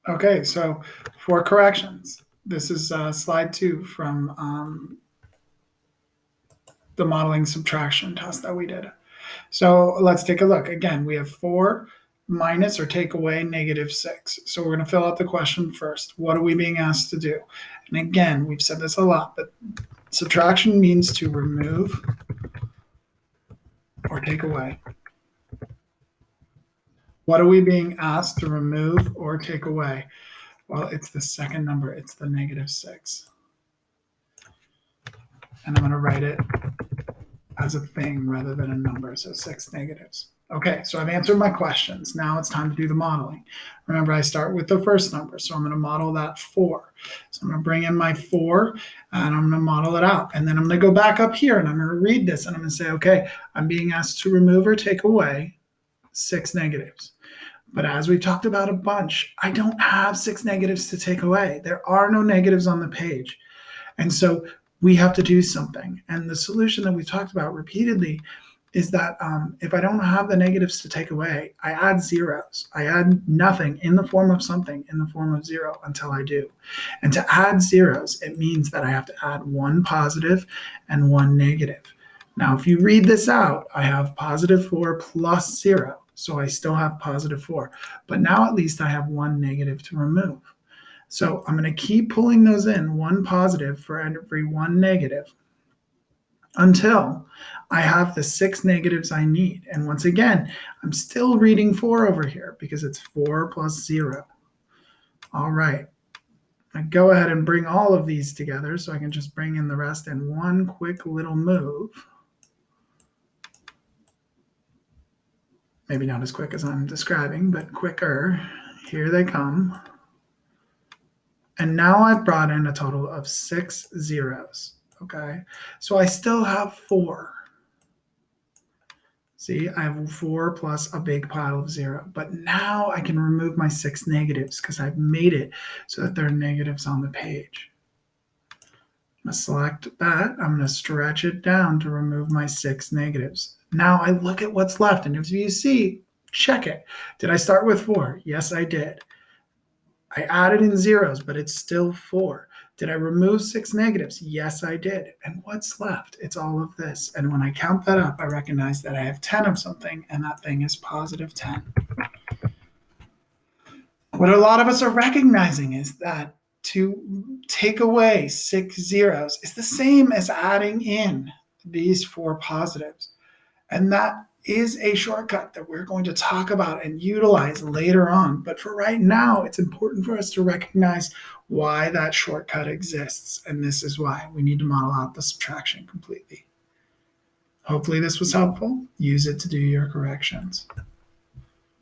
Okay, so for corrections, this is slide 2 from the modeling subtraction test that we did. So let's take a look. Again, we have 4 minus or take away -6. So we're going to fill out the question first. What are we being asked to do? And again, we've said this a lot, but subtraction means to remove or take away. What are we being asked to remove or take away? Well, it's the second number. It's the -6. And I'm going to write it as a thing rather than a number, so 6 negatives. Okay, so I've answered my questions. Now it's time to do the modeling. Remember, I start with the first number, so I'm going to model that 4. So I'm going to bring in my 4, and I'm going to model it out. And then I'm going to go back up here, and I'm going to read this, and I'm going to say, okay, I'm being asked to remove or take away 6 negatives. But as we've talked about a bunch, I don't have 6 negatives to take away. There are no negatives on the page. And so we have to do something. And the solution that we've talked about repeatedly is that if I don't have the negatives to take away, I add zeros. I add nothing in the form of something in the form of 0 until I do. And to add zeros, it means that I have to add 1 positive and 1 negative. Now, if you read this out, I have +4 plus 0. So I still have +4. But now at least I have 1 negative to remove. So I'm going to keep pulling those in, 1 positive for every 1 negative, until I have the 6 negatives I need. And once again, I'm still reading 4 over here because it's 4 plus 0. All right. I go ahead and bring all of these together so I can just bring in the rest in one quick little move. Maybe not as quick as I'm describing, but quicker. Here they come. And now I've brought in a total of 6 zeros, okay? So I still have 4. See, I have 4 plus a big pile of 0. But now I can remove my 6 negatives because I've made it so that there are negatives on the page. I'm going to select that. I'm going to stretch it down to remove my 6 negatives. Now I look at what's left, and if you see, check it. Did I start with 4? Yes, I did. I added in zeros, but it's still 4. Did I remove 6 negatives? Yes, I did. And what's left? It's all of this. And when I count that up, I recognize that I have 10 of something, and that thing is +10. What a lot of us are recognizing is that to take away 6 zeros is the same as adding in these 4 positives. And that is a shortcut that we're going to talk about and utilize later on. But for right now, it's important for us to recognize why that shortcut exists. And this is why we need to model out the subtraction completely. Hopefully this was helpful. Use it to do your corrections.